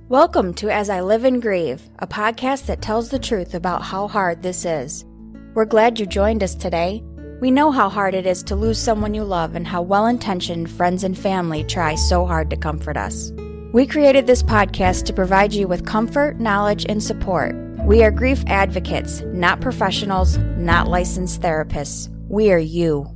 Welcome to As I Live and Grieve, a podcast that tells the truth about how hard this is. We're glad you joined us today. We know how hard it is to lose someone you love and how well-intentioned friends and family try so hard to comfort us. We created this podcast to provide you with comfort, knowledge, and support. We are grief advocates, not professionals, not licensed therapists. We are you.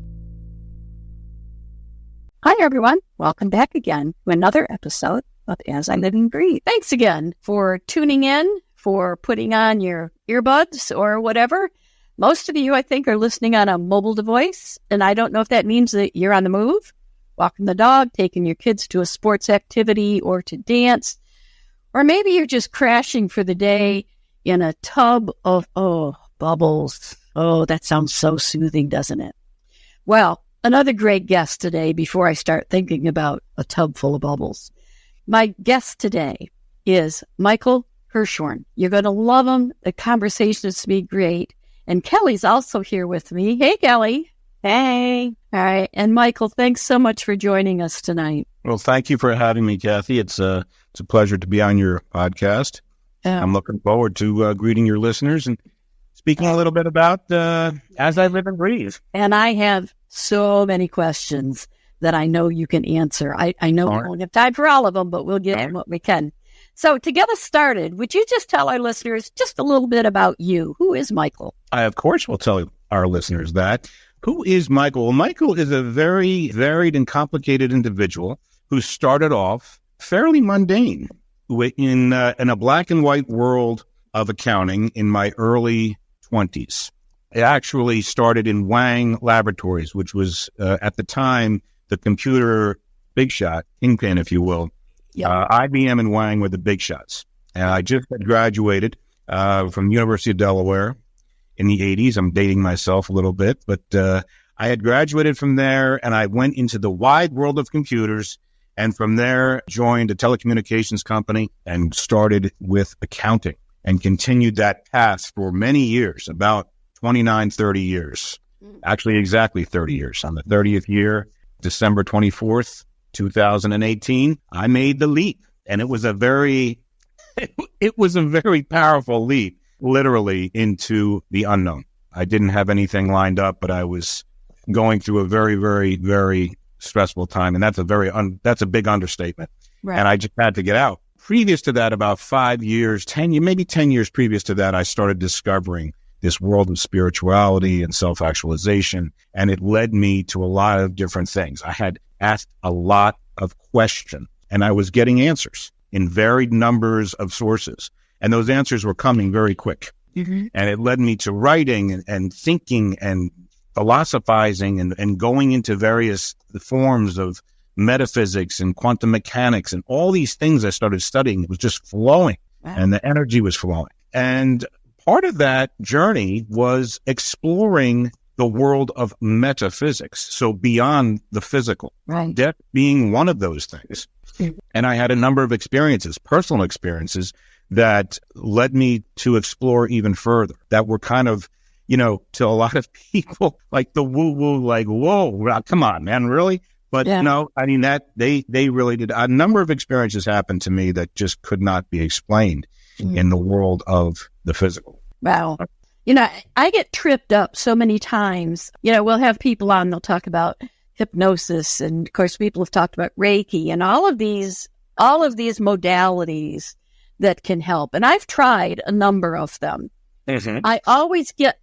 Hi, everyone. Welcome back again to another episode of As I Live and Grieve. Thanks again for tuning in, for putting on your earbuds or whatever. Most of you, I think, are listening on a mobile device, and I don't know if that means that you're on the move, walking the dog, taking your kids to a sports activity or to dance, or maybe you're just crashing for the day in a tub of, bubbles. Oh, that sounds so soothing, doesn't it? Well, another great guest today before I start thinking about a tub full of bubbles. My guest today is Michael Hirshorne. You're going to love him. The conversation is to be great. And Kelly's also here with me. Hey, Kelly. Hey. All right. And Michael, thanks so much for joining us tonight. Well, thank you for having me, Kathy. It's a pleasure to be on your podcast. I'm looking forward to greeting your listeners and speaking a little bit about As I Live and Breathe. And I have so many questions that I know you can answer. I know we won't have time for all of them, but we'll get in what we can. So to get us started, would you just tell our listeners just a little bit about you? Who is Michael? I, of course, will tell our listeners that. Who is Michael? Well, Michael is a very varied and complicated individual who started off fairly mundane in a black and white world of accounting in my early 20s. It actually started in Wang Laboratories, which was at the time the computer big shot, kingpin, if you will. Yep. IBM and Wang were the big shots. And I just had graduated from the University of Delaware in the 80s. I'm dating myself a little bit, but I had graduated from there and I went into the wide world of computers. And from there, joined a telecommunications company and started with accounting and continued that path for many years, about 29, 30 years. Actually, exactly 30 years. On the 30th year, December 24th, 2018, I made the leap. And it was a very powerful leap, literally, into the unknown. I didn't have anything lined up, but I was going through a very, very, very stressful time. And that's a big understatement. Right. And I just had to get out. Previous to that, about 5 years, 10 years previous to that, I started discovering this world of spirituality and self-actualization. And it led me to a lot of different things. I had asked a lot of questions and I was getting answers in varied numbers of sources. And those answers were coming very quick. Mm-hmm. And it led me to writing and thinking and philosophizing and going into various forms of metaphysics and quantum mechanics and all these things I started studying. It was just flowing. Wow. And the energy was flowing. And part of that journey was exploring the world of metaphysics, so beyond the physical, right. Death being one of those things. And I had a number of experiences, personal experiences, that led me to explore even further, that were kind of, to a lot of people, like the woo-woo, like, whoa, come on, man, really? But no, I mean, that they really did. A number of experiences happened to me that just could not be explained in the world of the physical. Wow. I get tripped up so many times. We'll have people on, they'll talk about hypnosis. And of course, people have talked about Reiki and all of these modalities that can help. And I've tried a number of them. Mm-hmm. I always get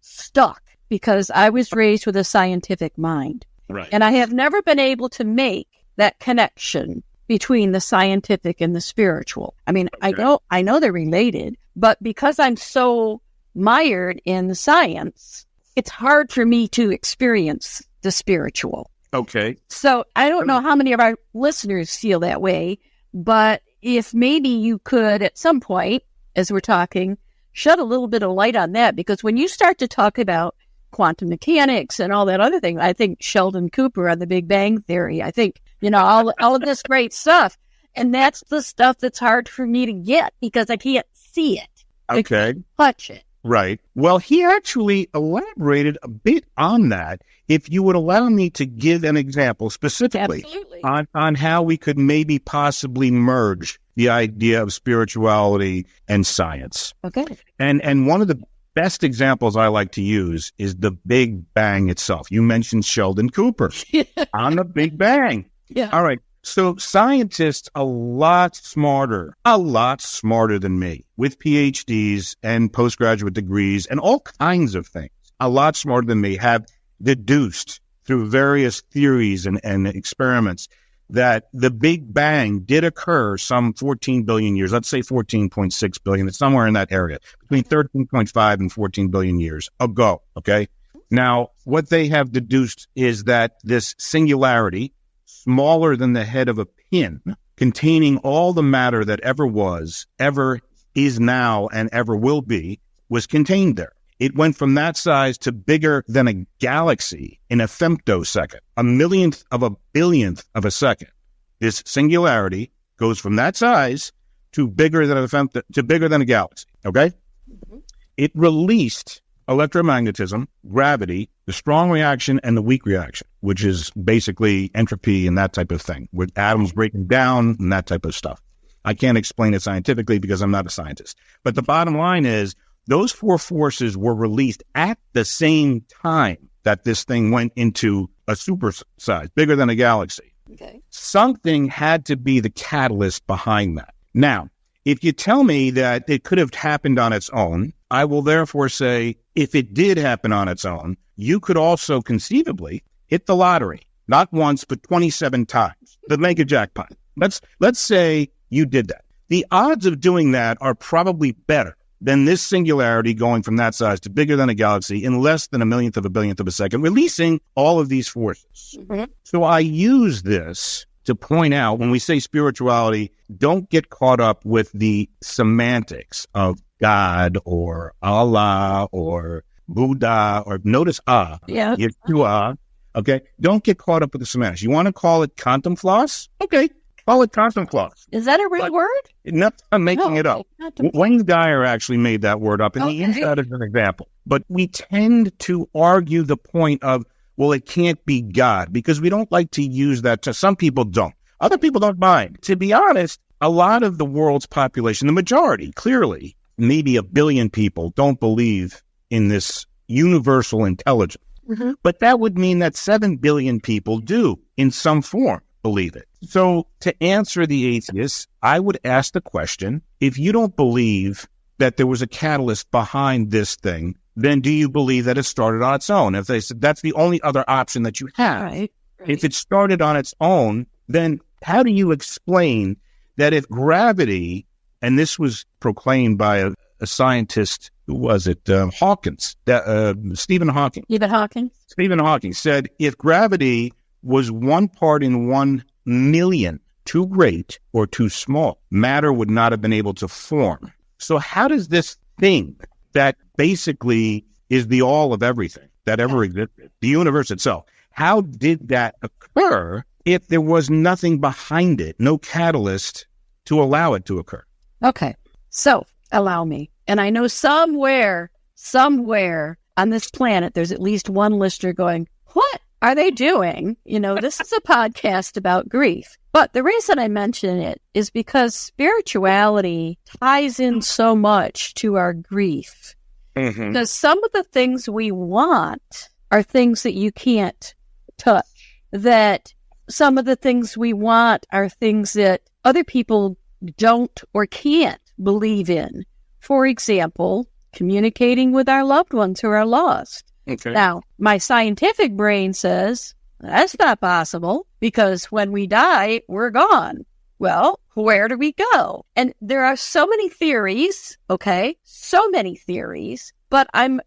stuck because I was raised with a scientific mind. Right. And I have never been able to make that connection between the scientific and the spiritual. I mean, okay. I know they're related, but because I'm so mired in the science, it's hard for me to experience the spiritual. Okay. So I don't know how many of our listeners feel that way, but if maybe you could at some point, as we're talking, shed a little bit of light on that, because when you start to talk about quantum mechanics and all that other thing, I think Sheldon Cooper on the Big Bang Theory, I think, all of this great stuff. And that's the stuff that's hard for me to get because I can't see it. Okay. I can't touch it. Right. Well, he actually elaborated a bit on that. If you would allow me to give an example specifically on how we could maybe possibly merge the idea of spirituality and science. Okay. And one of the best examples I like to use is the Big Bang itself. You mentioned Sheldon Cooper on the Big Bang. Yeah. All right. So scientists a lot smarter than me, with PhDs and postgraduate degrees and all kinds of things, a lot smarter than me, have deduced through various theories and experiments that the Big Bang did occur some 14 billion years, let's say 14.6 billion, it's somewhere in that area, between 13.5 and 14 billion years ago, okay? Now, what they have deduced is that this singularity, smaller than the head of a pin, containing all the matter that ever was, ever is now, and ever will be, was contained there. It went from that size to bigger than a galaxy in a femtosecond, a millionth of a billionth of a second. This singularity goes from that size to bigger than a galaxy. Okay, It released electromagnetism, gravity, the strong reaction, and the weak reaction, which is basically entropy and that type of thing, with atoms breaking down and that type of stuff. I can't explain it scientifically because I'm not a scientist. But the bottom line is those four forces were released at the same time that this thing went into a super size, bigger than a galaxy. Okay. Something had to be the catalyst behind that. Now, if you tell me that it could have happened on its own, I will therefore say, if it did happen on its own, you could also conceivably hit the lottery, not once, but 27 times, the mega jackpot. Let's say you did that. The odds of doing that are probably better than this singularity going from that size to bigger than a galaxy in less than a millionth of a billionth of a second, releasing all of these forces. Mm-hmm. So I use this to point out, when we say spirituality, don't get caught up with the semantics of God or Allah or Buddha, or notice Yeshua. Okay, don't get caught up with the semantics. You want to call it quantum floss? Okay, call it quantum floss. Is that a real word? No, I'm making it up. Wayne Dyer actually made that word up, and he used that as an example. But we tend to argue the point of, well, it can't be God, because we don't like to use that. Some people don't. Other people don't mind. To be honest, a lot of the world's population, the majority, clearly, maybe 1 billion people, don't believe in this universal intelligence. Mm-hmm. But that would mean that 7 billion people do, in some form, believe it. So to answer the atheists, I would ask the question, if you don't believe that there was a catalyst behind this thing, then do you believe that it started on its own? If they said that's the only other option that you have. Right. If it started on its own, then how do you explain that if gravity, and this was proclaimed by a scientist, who was it? Hawkins, Stephen Hawking. Stephen Hawking said, if gravity was 1 part in 1 million too great or too small, matter would not have been able to form. So how does this thing that basically is the all of everything that ever existed, the universe itself, how did that occur if there was nothing behind it, no catalyst to allow it to occur? Okay, so allow me. And I know somewhere on this planet, there's at least one listener going, what are they doing? You know, this is a podcast about grief. But the reason I mention it is because spirituality ties in so much to our grief. Mm-hmm. Because some of the things we want are things that you can't touch. That some of the things we want are things that other people don't or can't believe in. For example, communicating with our loved ones who are lost. Okay. Now, my scientific brain says, that's not possible, because when we die, we're gone. Well, where do we go? And there are so many theories, okay? So many theories. But I'm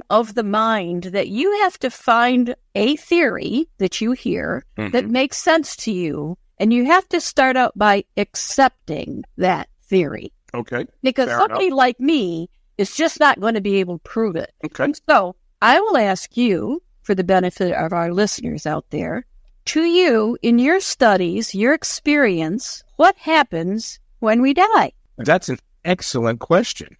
of the mind that you have to find a theory that you hear that makes sense to you. And you have to start out by accepting that theory. Okay. Because somebody like me is just not going to be able to prove it. Okay. So I will ask you, for the benefit of our listeners out there, to you, in your studies, your experience, what happens when we die? That's an excellent question.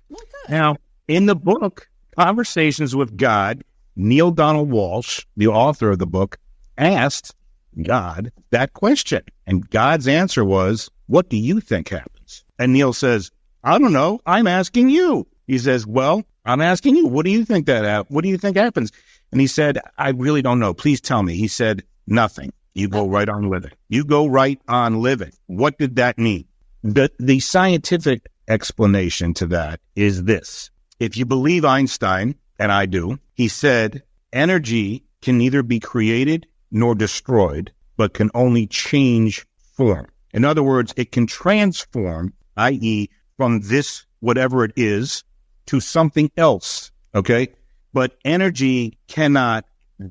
Now, In the book, Conversations with God, Neil Donald Walsh, the author of the book, asked God that question. And God's answer was, what do you think happens? And Neil says, I don't know. I'm asking you. He says, well, I'm asking you. What do you think happens? And he said, I really don't know. Please tell me. He said, nothing. You go right on living. You go right on living. What did that mean? The scientific explanation to that is this. If you believe Einstein, and I do, he said, energy can neither be created nor destroyed, but can only change form. In other words, it can transform, i.e., from this, whatever it is, to something else, okay? But energy cannot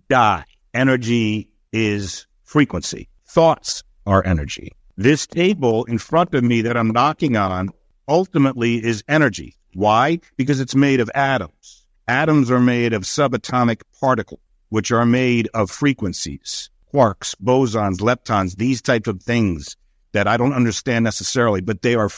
die. Energy is frequency. Thoughts are energy. This table in front of me that I'm knocking on ultimately is energy. Why? Because it's made of atoms. Atoms are made of subatomic particles, which are made of frequencies, quarks, bosons, leptons, these types of things that I don't understand necessarily, but they are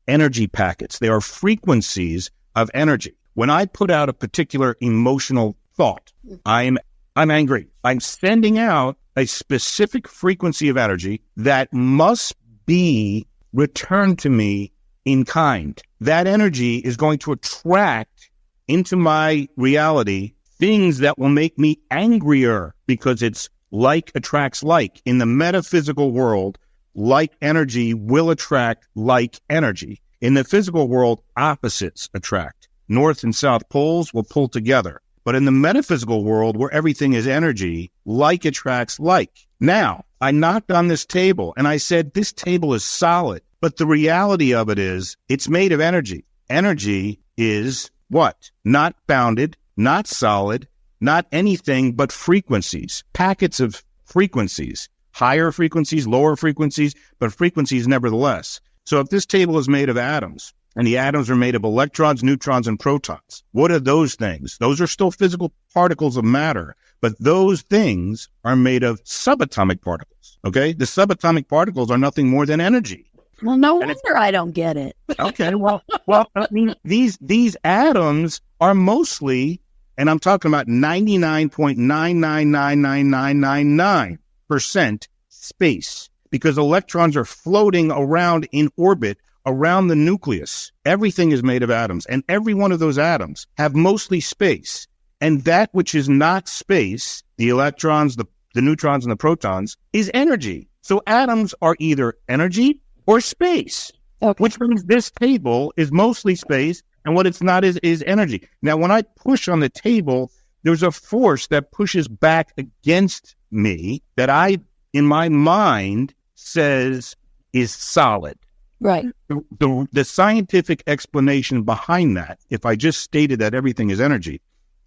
energy packets. They are frequencies of energy. When I put out a particular emotional thought, I'm angry. I'm sending out a specific frequency of energy that must be returned to me in kind. That energy is going to attract into my reality things that will make me angrier, because it's like attracts like. In the metaphysical world, like energy will attract like energy. In the physical world, opposites attract. North and south poles will pull together. But in the metaphysical world, where everything is energy, like attracts like. Now, I knocked on this table and I said, this table is solid. But the reality of it is, it's made of energy. Energy is what? Not bounded, not solid, not anything but frequencies, packets of frequencies, higher frequencies, lower frequencies, but frequencies nevertheless. So if this table is made of atoms, and the atoms are made of electrons, neutrons, and protons, what are those things? Those are still physical particles of matter, but those things are made of subatomic particles, okay? The subatomic particles are nothing more than energy. Well, no wonder I don't get it. Okay, well, I mean, these atoms are mostly, and I'm talking about 99.9999999% space, because electrons are floating around in orbit around the nucleus. Everything is made of atoms, and every one of those atoms have mostly space. And that which is not space, the electrons, the neutrons, and the protons, is energy. So atoms are either energy or space, okay, which means this table is mostly space, and what it's not is energy. Now, when I push on the table, there's a force that pushes back against me that I, in my mind, says is solid. Right. The scientific explanation behind that, if I just stated that everything is energy,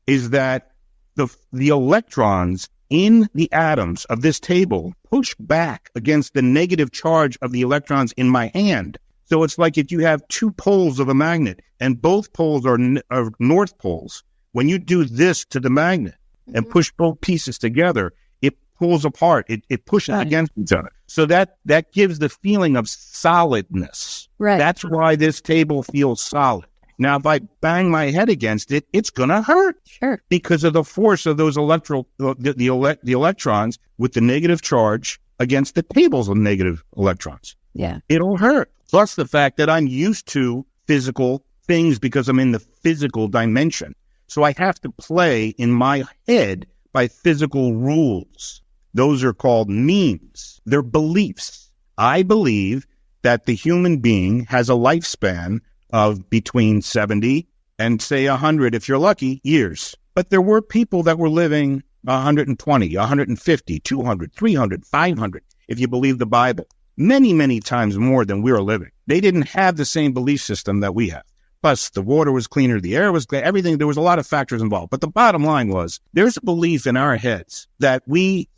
is that the electrons in the atoms of this table push back against the negative charge of the electrons in my hand. So it's like if you have two poles of a magnet and both poles are north poles. When you do this to the magnet and push both pieces together, it pulls apart. It pushes against each other. So that gives the feeling of solidness. Right. That's why this table feels solid. Now, if I bang my head against it, it's going to hurt. Sure. Because of the force of those the electrons with the negative charge against the tables of negative electrons. Yeah. It'll hurt. Plus the fact that I'm used to physical things because I'm in the physical dimension. So I have to play in my head by physical rules. Those are called memes. They're beliefs. I believe that the human being has a lifespan of between 70 and, say, 100, if you're lucky, years. But there were people that were living 120, 150, 200, 300, 500, if you believe the Bible. Many, many times more than we're living. They didn't have the same belief system that we have. Plus, the water was cleaner, the air was clear, everything. There was a lot of factors involved. But the bottom line was, there's a belief in our heads that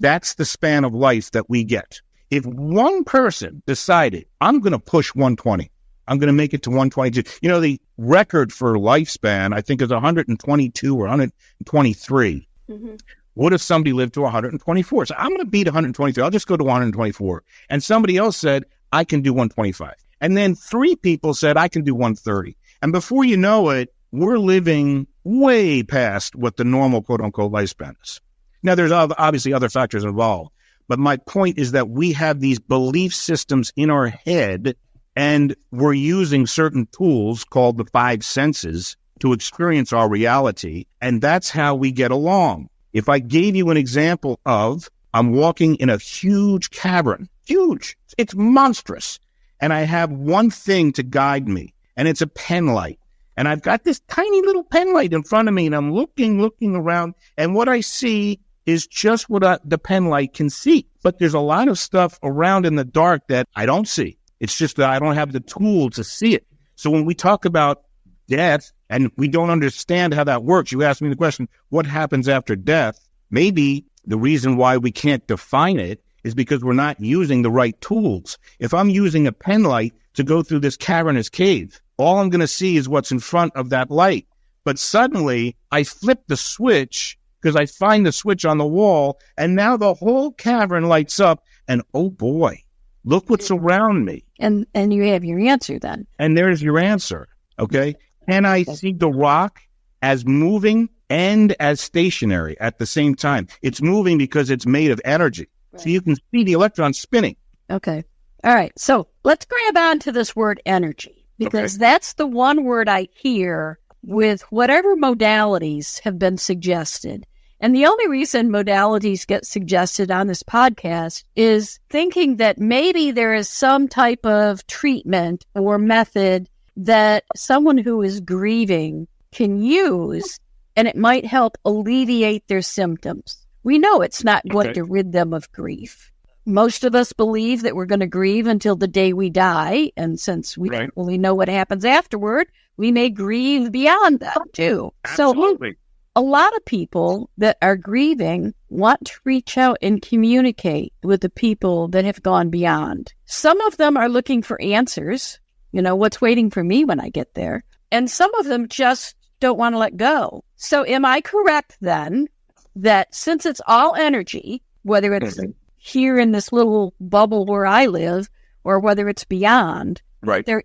that's the span of life that we get. If one person decided, I'm going to push 120, I'm going to make it to 122. You know, the record for lifespan, I think, is 122 or 123. Mm-hmm. What if somebody lived to 124? So I'm going to beat 123. I'll just go to 124. And somebody else said, I can do 125. And then 3 people said, I can do 130. And before you know it, we're living way past what the normal quote-unquote lifespan is. Now, there's obviously other factors involved, but my point is that we have these belief systems in our head, and we're using certain tools called the five senses to experience our reality, and that's how we get along. If I gave you an example of, I'm walking in a huge cavern, huge, it's monstrous, and I have one thing to guide me, and it's a pen light. And I've got this tiny little pen light in front of me, and I'm looking around, and what I see is just what the pen light can see. But there's a lot of stuff around in the dark that I don't see. It's just that I don't have the tool to see it. So when we talk about death, and we don't understand how that works, you asked me the question, what happens after death? Maybe the reason why we can't define it is because we're not using the right tools. If I'm using a pen light to go through this cavernous cave, all I'm going to see is what's in front of that light. But suddenly, I flip the switch because I find the switch on the wall, and now the whole cavern lights up, and oh boy, look what's around me. And you have your answer then. And there's your answer, okay? Can I see the rock as moving and as stationary at the same time? It's moving because it's made of energy. Right. So you can see the electrons spinning. Okay. All right. So let's grab on to this word energy, because that's the one word I hear with whatever modalities have been suggested. And the only reason modalities get suggested on this podcast is thinking that maybe there is some type of treatment or method that someone who is grieving can use, and it might help alleviate their symptoms. We know it's not going to rid them of grief. Most of us believe that we're going to grieve until the day we die, and since we don't really know what happens afterward, we may grieve beyond that too. Absolutely. So a lot of people that are grieving want to reach out and communicate with the people that have gone beyond. Some of them are looking for answers, what's waiting for me when I get there, and some of them just don't want to let go. So am I correct then that since it's all energy, whether it's here in this little bubble where I live or whether it's beyond, it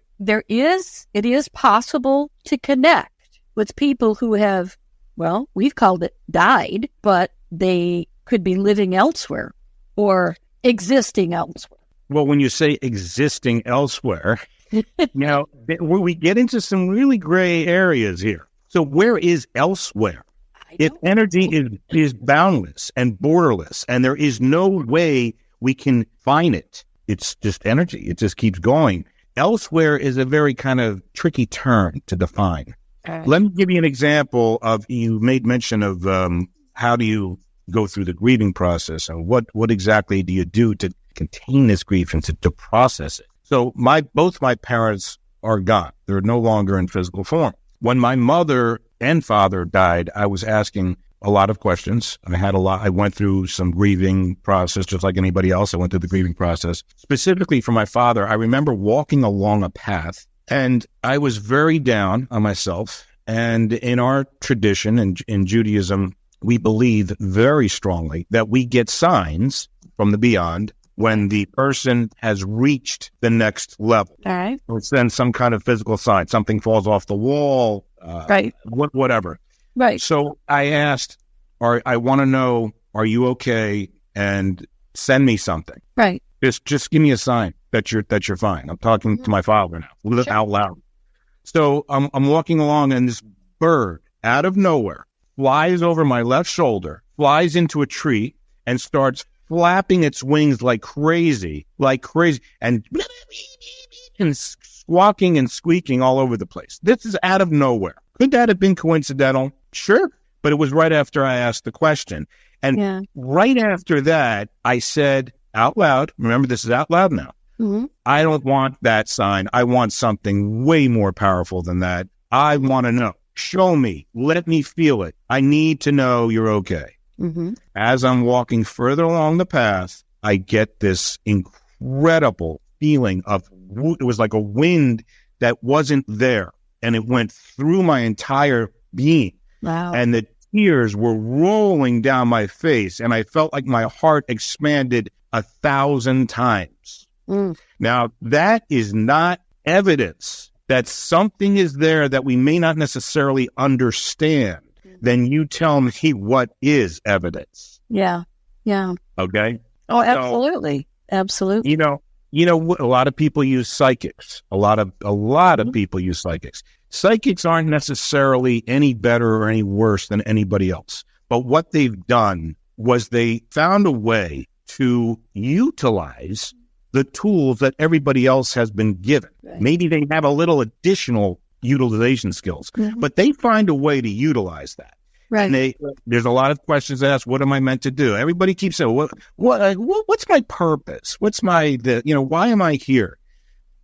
is possible to connect with people who have, well, we've called it died, but they could be living elsewhere or existing elsewhere. Well, when you say existing elsewhere, we get into some really gray areas here. So where is elsewhere? If energy is boundless and borderless, and there is no way we can find it, it's just energy. It just keeps going. Elsewhere is a very kind of tricky term to define. Let me give you an example of, you made mention of how do you go through the grieving process, and what exactly do you do to contain this grief and to process it. So both my parents are gone. They're no longer in physical form. When my mother and father died, I was asking a lot of questions. I went through some grieving process, just like anybody else. I went through the grieving process. Specifically for my father, I remember walking along a path, and I was very down on myself. And in our tradition, and in Judaism, we believe very strongly that we get signs from the beyond when the person has reached the next level. All right. It's then some kind of physical sign. Something falls off the wall, whatever. Right. So I asked, I want to know, are you okay? And send me something. Right. Just give me a sign that you're fine. I'm talking to my father now, out loud. So I'm walking along, and this bird out of nowhere flies over my left shoulder, flies into a tree, and starts flapping its wings like crazy, and squawking and squeaking all over the place. This is out of nowhere. Could that have been coincidental? Sure. But it was right after I asked the question. And right after that, I said out loud, remember this is out loud now, I don't want that sign. I want something way more powerful than that. I want to know. Show me. Let me feel it. I need to know you're okay. As I'm walking further along the path, I get this incredible feeling of, it was like a wind that wasn't there, and it went through my entire being. Wow. And the tears were rolling down my face, and I felt like my heart expanded 1,000 times. Now, that is not evidence that something is there that we may not necessarily understand, then you tell me what is evidence. Yeah. Yeah. Okay. Oh, absolutely. Absolutely. A lot of people use psychics. A lot of people use psychics. Psychics aren't necessarily any better or any worse than anybody else. But what they've done was they found a way to utilize the tools that everybody else has been given. Right. Maybe they have a little additional utilization skills, but they find a way to utilize that. Right. And there's a lot of questions asked. What am I meant to do? Everybody keeps saying, what's my purpose? What's why am I here?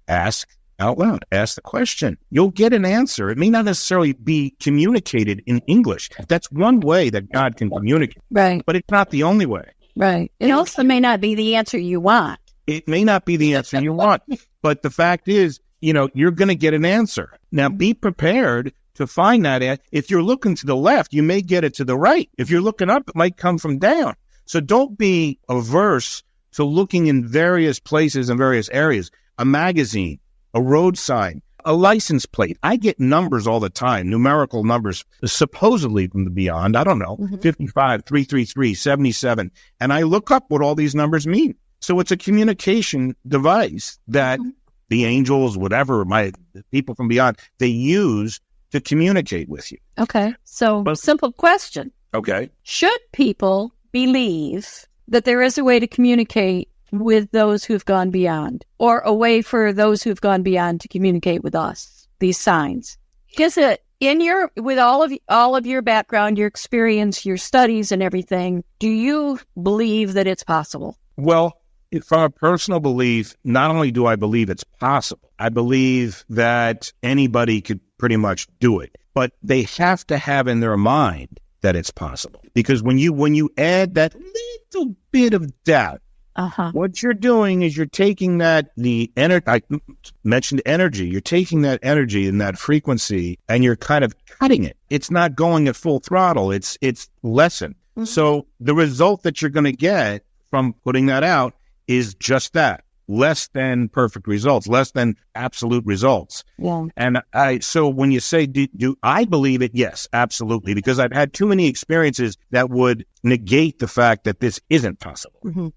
Ask out loud. Ask the question. You'll get an answer. It may not necessarily be communicated in English. That's one way that God can communicate. Right. But it's not the only way. Right. It also may not be the answer you want. It may not be the answer you want. But the fact is, you're going to get an answer. Now, be prepared to find that. If you're looking to the left, you may get it to the right. If you're looking up, it might come from down. So don't be averse to looking in various places and various areas. A magazine, a road sign, a license plate. I get numbers all the time, numerical numbers, supposedly from the beyond. I don't know, 55, 333, 77. And I look up what all these numbers mean. So it's a communication device that the angels, whatever, the people from beyond, they use to communicate with you. Okay. So simple question. Okay. Should people believe that there is a way to communicate with those who've gone beyond, or a way for those who've gone beyond to communicate with us, these signs? Is it with all of your background, your experience, your studies and everything, do you believe that it's possible? Well, from a personal belief, not only do I believe it's possible, I believe that anybody could pretty much do it, but they have to have in their mind that it's possible. Because when you add that little bit of doubt, what you're doing is you're taking I mentioned energy. You're taking that energy and that frequency and you're kind of cutting it. It's not going at full throttle. It's lessened. So the result that you're going to get from putting that out is just that. Less than perfect results, less than absolute results. Yeah. And so when you say, do I believe it? Yes, absolutely. Because I've had too many experiences that would negate the fact that this isn't possible.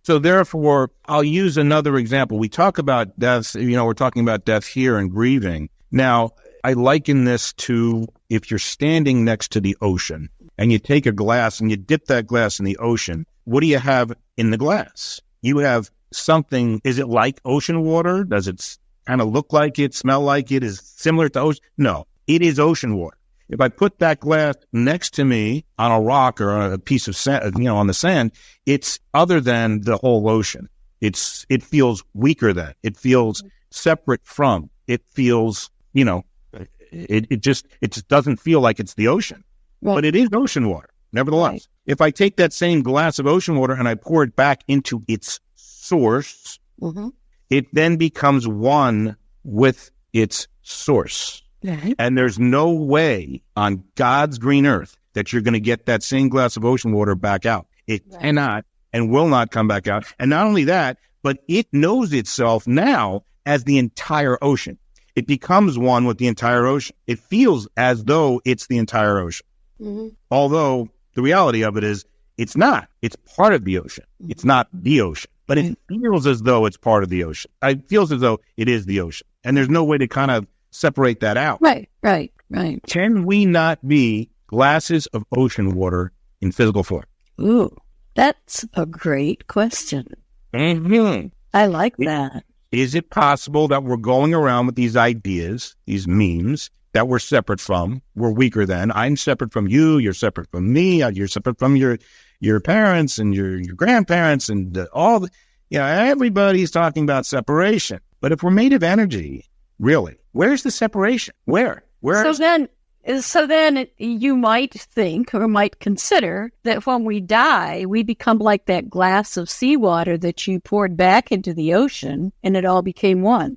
So therefore, I'll use another example. We talk about death, we're talking about death here and grieving. Now, I liken this to if you're standing next to the ocean and you take a glass and you dip that glass in the ocean, what do you have in the glass? You have something. Is it like ocean water? Does it kind of look like it, smell like it, is similar to ocean? No, it is ocean water. If I put that glass next to me on a rock or on a piece of sand, on the sand, it's other than the whole ocean. It feels weaker than. It feels separate from. It feels, it just doesn't feel like it's the ocean. Right. But it is ocean water, nevertheless. Right. If I take that same glass of ocean water and I pour it back into its source, it then becomes one with its source. Right. And there's no way on God's green earth that you're going to get that same glass of ocean water back out. It cannot and will not come back out. And not only that, but it knows itself now as the entire ocean. It becomes one with the entire ocean. It feels as though it's the entire ocean. Although the reality of it is it's not. It's part of the ocean. It's not the ocean. But it feels as though it's part of the ocean. It feels as though it is the ocean. And there's no way to kind of separate that out. Right. Can we not be glasses of ocean water in physical form? Ooh, that's a great question. I like that. Is it possible that we're going around with these ideas, these memes, that we're separate from, we're weaker than? I'm separate from you, you're separate from me, you're separate from your parents and your grandparents and everybody's talking about separation. But if we're made of energy, really, where's the separation? Where? So then you might think or might consider that when we die, we become like that glass of seawater that you poured back into the ocean and it all became one.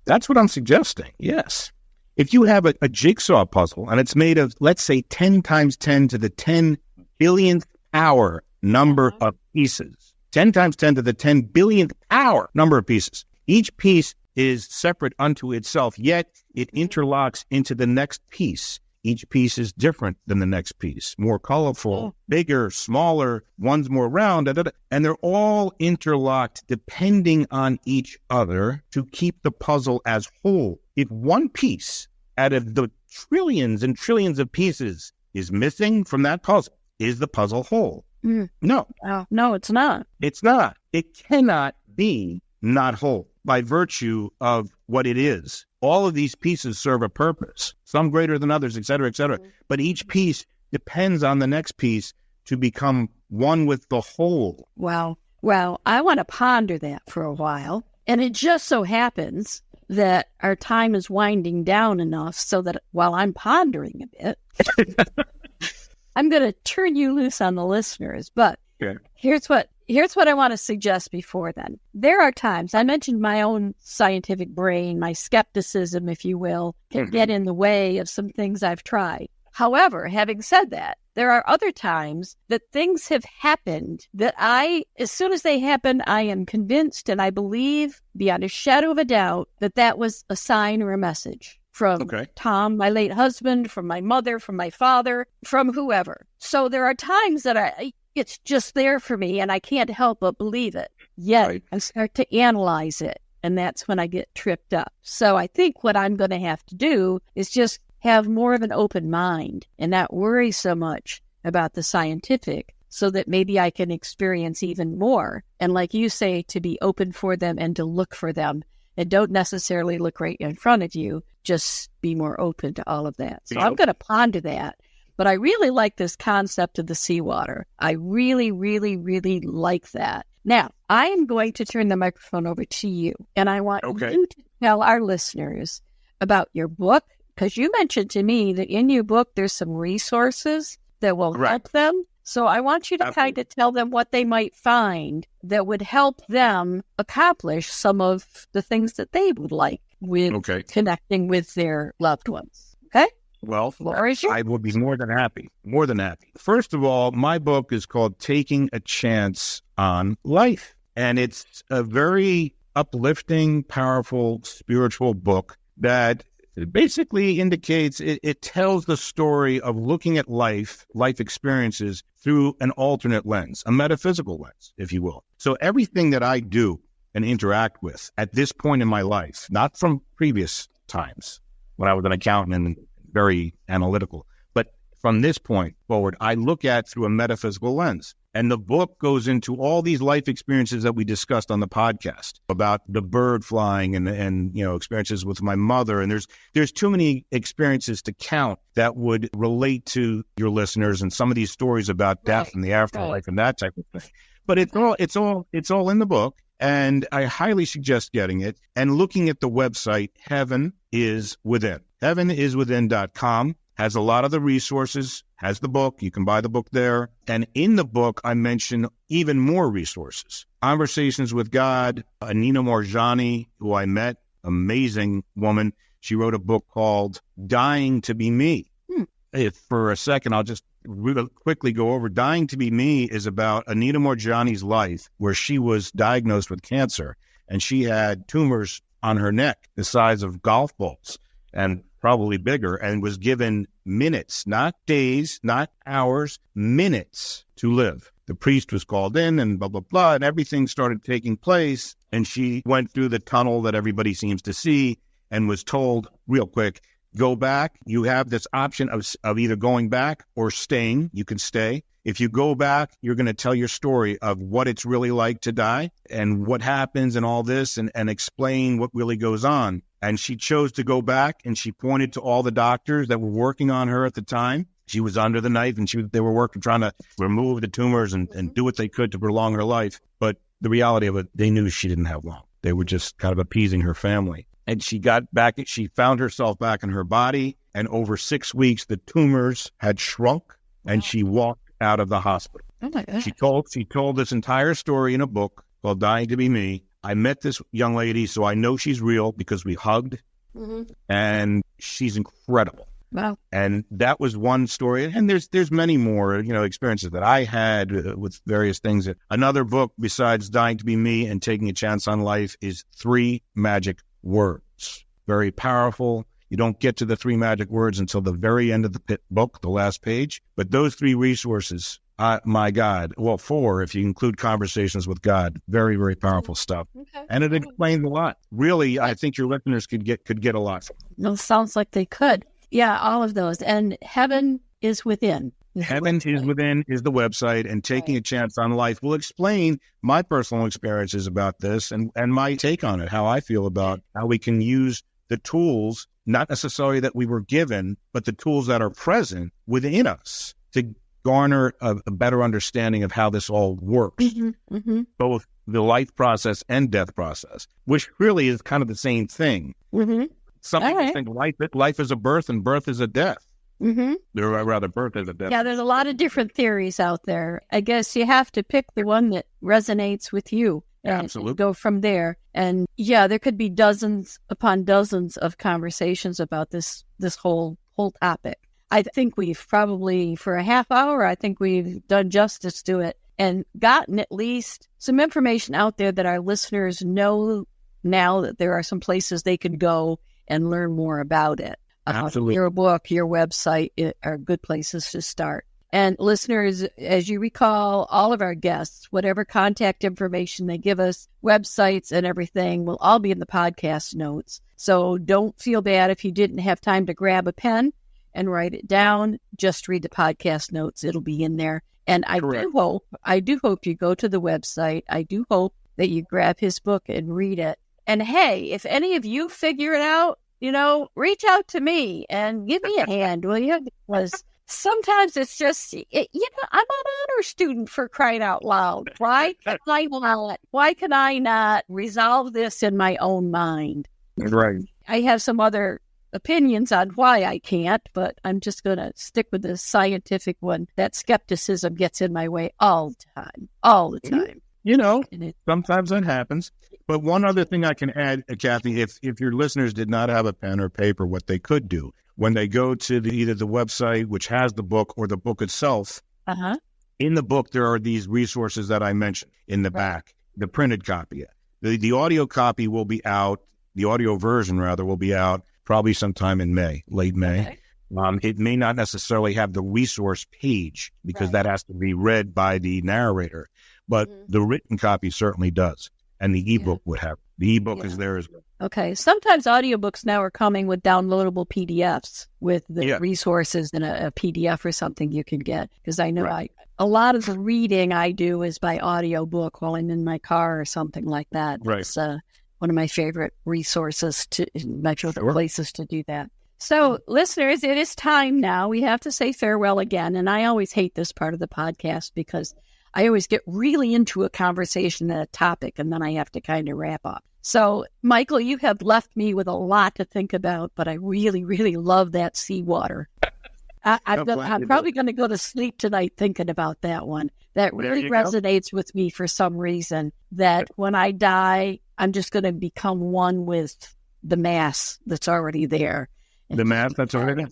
That's what I'm suggesting, yes. If you have a jigsaw puzzle and it's made of, let's say, 10 times 10 to the 10 billionth power number of pieces, 10 times 10 to the 10 billionth power number of pieces, each piece is separate unto itself, yet it interlocks into the next piece. Each piece is different than the next piece, more colorful, bigger, smaller, one's more round, and they're all interlocked depending on each other to keep the puzzle as whole. If one piece out of the trillions and trillions of pieces is missing from that puzzle, is the puzzle whole? No. No, it's not. It's not. It cannot be not whole by virtue of what it is. All of these pieces serve a purpose, some greater than others, et cetera, et cetera. But each piece depends on the next piece to become one with the whole. Wow. Well, I want to ponder that for a while. And it just so happens that our time is winding down enough so that while I'm pondering a bit, I'm going to turn you loose on the listeners. But here's what I want to suggest before then. There are times, I mentioned my own scientific brain, my skepticism, if you will, can get in the way of some things I've tried. However, having said that, there are other times that things have happened that as soon as they happen, I am convinced and I believe beyond a shadow of a doubt that that was a sign or a message from Tom, my late husband, from my mother, from my father, from whoever. So there are times that it's just there for me and I can't help but believe it. Yet I start to analyze it, and that's when I get tripped up. So I think what I'm going to have to do is just have more of an open mind and not worry so much about the scientific so that maybe I can experience even more. And like you say, to be open for them and to look for them, and don't necessarily look right in front of you, just be more open to all of that. So I'm going to ponder that. But I really like this concept of the seawater. I really, really, really like that. Now, I am going to turn the microphone over to you, and I want you to tell our listeners about your book, because you mentioned to me that in your book, there's some resources that will help them. So I want you to kind of tell them what they might find that would help them accomplish some of the things that they would like with connecting with their loved ones. Okay? Well, I will be more than happy. More than happy. First of all, my book is called Taking a Chance on Life. And it's a very uplifting, powerful, spiritual book that basically indicates, it tells the story of looking at life experiences through an alternate lens, a metaphysical lens, if you will. So everything that I do and interact with at this point in my life, not from previous times when I was an accountant and very analytical, but from this point forward, I look at through a metaphysical lens. And the book goes into all these life experiences that we discussed on the podcast about the bird flying and experiences with my mother. And there's too many experiences to count that would relate to your listeners and some of these stories about death and the afterlife and that type of thing. But it's all in the book. And I highly suggest getting it and looking at the website, Heaven is Within. HeavenIsWithin.com has a lot of the resources, has the book. You can buy the book there. And in the book, I mention even more resources. Conversations with God, Anita Moorjani, who I met, amazing woman. She wrote a book called Dying to Be Me. If for a second, I'll just really quickly go over. Dying to Be Me is about Anita Moorjani's life, where she was diagnosed with cancer, and she had tumors on her neck the size of golf balls and probably bigger, and was given minutes, not days, not hours, minutes to live. The priest was called in and blah, blah, blah, and everything started taking place. And she went through the tunnel that everybody seems to see and was told real quick, go back. You have this option of either going back or staying. You can stay. If you go back, you're going to tell your story of what it's really like to die and what happens and all this and explain what really goes on. And she chose to go back, and she pointed to all the doctors that were working on her at the time. She was under the knife, and they were working, trying to remove the tumors and do what they could to prolong her life. But the reality of it, they knew she didn't have long. They were just kind of appeasing her family. And she got back, she found herself back in her body, and over 6 weeks, the tumors had shrunk, and she walked out of the hospital. Oh my gosh. She told this entire story in a book called Dying to Be Me. I met this young lady, so I know she's real because we hugged, and she's incredible. Wow. And that was one story. And there's many more, experiences that I had with various things. Another book besides Dying to Be Me and Taking a Chance on Life is 3 Magic words. Very powerful. You don't get to the 3 magic words until the very end of the book, the last page. But those 3 resources, my God, well, 4 if you include Conversations with God, very, very powerful stuff. Okay. And it explains a lot. Really, I think your listeners could get a lot from it. No, sounds like they could. Yeah, all of those. And Heaven is Within. Heaven is Within is the website, and Taking a Chance on Life will explain my personal experiences about this and my take on it, how I feel about how we can use the tools, not necessarily that we were given, but the tools that are present within us to garner a better understanding of how this all works, both the life process and death process, which really is kind of the same thing. Some people think life is a birth and birth is a death. Rather, birth is a death. Yeah, there's a lot of different theories out there. I guess you have to pick the one that resonates with you. Absolutely. And go from there. And yeah, there could be dozens upon dozens of conversations about this whole topic. I think we've probably, for a half hour, I think we've done justice to it and gotten at least some information out there that our listeners know now that there are some places they can go and learn more about it. Absolutely. Your book, your website are good places to start. And listeners, as you recall, all of our guests, whatever contact information they give us, websites and everything will all be in the podcast notes. So don't feel bad if you didn't have time to grab a pen and write it down. Just read the podcast notes. It'll be in there. And I do hope you go to the website. I do hope that you grab his book and read it. And hey, if any of you figure it out, reach out to me and give me a hand, will you? Because sometimes it's just, I'm an honor student, for crying out loud. Why can I not resolve this in my own mind? Right. I have some other opinions on why I can't, but I'm just going to stick with the scientific one. That skepticism gets in my way all the time. Sometimes that happens. But one other thing I can add, Kathy, if your listeners did not have a pen or paper, what they could do, when they go to either the website, which has the book, or the book itself, in the book, there are these resources that I mentioned in the back, the printed copy. The audio copy will be out, the audio version, rather, will be out probably sometime in May, late May. Okay. It may not necessarily have the resource page because that has to be read by the narrator, but the written copy certainly does. And the ebook would have. The ebook is there as well. Okay. Sometimes audiobooks now are coming with downloadable PDFs with the resources in a PDF or something you can get. Because I know a lot of the reading I do is by audiobook while I'm in my car or something like that. Right. It's one of my favorite resources, my favorite places to do that. So, listeners, it is time now. We have to say farewell again. And I always hate this part of the podcast because I always get really into a conversation and a topic, and then I have to kind of wrap up. So, Michael, you have left me with a lot to think about, but I really, really love that seawater. I'm probably going to go to sleep tonight thinking about that one. That really resonates with me for some reason, that when I die, I'm just going to become one with the mass that's already there. The mass that's already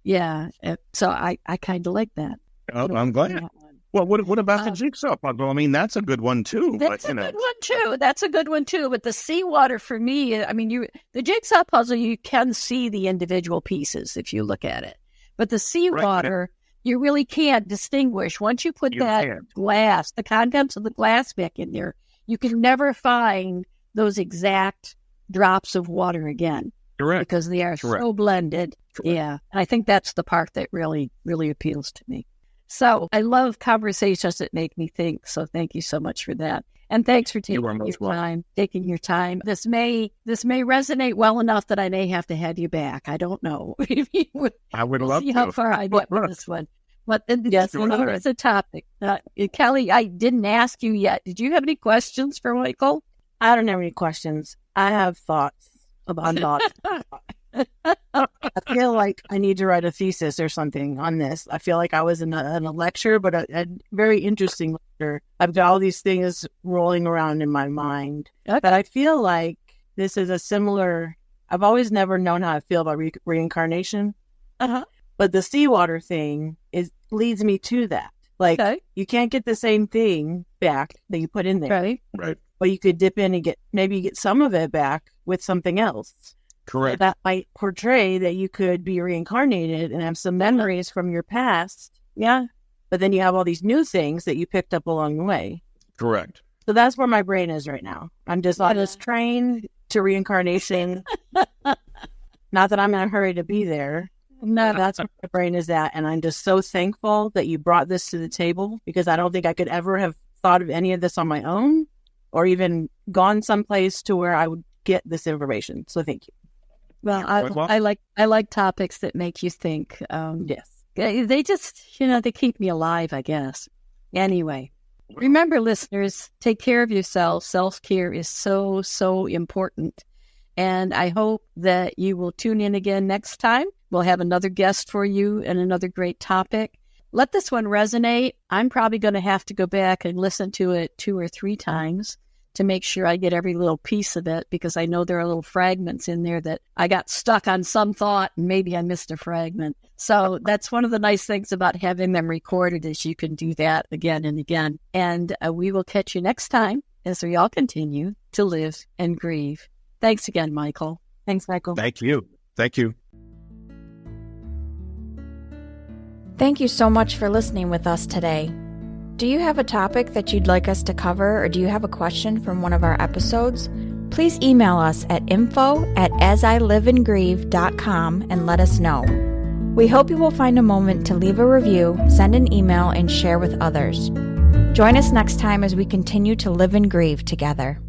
there? So I kind of like that. Oh, I'm glad. Well, what about the jigsaw puzzle? I mean, that's a good one, too. That's a good one, too. But the seawater, for me, the jigsaw puzzle, you can see the individual pieces if you look at it. But the seawater, you really can't distinguish. Once you put glass, the contents of the glass back in there, you can never find those exact drops of water again. Correct. Because they are so blended. Correct. Yeah. And I think that's the part that really, really appeals to me. So I love conversations that make me think. So thank you so much for that. And thanks for taking your time. This may resonate well enough that I may have to have you back. I don't know. I would love to see how far I get with this one. But it's a topic. Kelly, I didn't ask you yet. Did you have any questions for Michael? I don't have any questions. I have thoughts about thoughts. I feel like I need to write a thesis or something on this. I feel like I was in a lecture, but a very interesting lecture. I've got all these things rolling around in my mind. Okay. But I feel like this is a similar... I've always never known how I feel about reincarnation. But the seawater thing leads me to that. Like, you can't get the same thing back that you put in there. Right. but you could dip in and get some of it back with something else. Correct. That might portray that you could be reincarnated and have some memories from your past. Yeah. But then you have all these new things that you picked up along the way. Correct. So that's where my brain is right now. I'm just on this train to reincarnation. Not that I'm in a hurry to be there. No, that's where my brain is at. And I'm just so thankful that you brought this to the table, because I don't think I could ever have thought of any of this on my own or even gone someplace to where I would get this information. So thank you. Well, I like topics that make you think. Yes. They just, they keep me alive, I guess. Anyway, remember, listeners, take care of yourself. Self-care is so, so important. And I hope that you will tune in again next time. We'll have another guest for you and another great topic. Let this one resonate. I'm probably going to have to go back and listen to it 2 or 3 times to make sure I get every little piece of it, because I know there are little fragments in there that I got stuck on some thought and maybe I missed a fragment. So that's one of the nice things about having them recorded, is you can do that again and again. And we will catch you next time as we all continue to live and grieve. Thanks again, Michael. Thanks, Michael. Thank you. Thank you. Thank you so much for listening with us today. Do you have a topic that you'd like us to cover, or do you have a question from one of our episodes? Please email us at info@asiliveandgrieve.com and let us know. We hope you will find a moment to leave a review, send an email, and share with others. Join us next time as we continue to live and grieve together.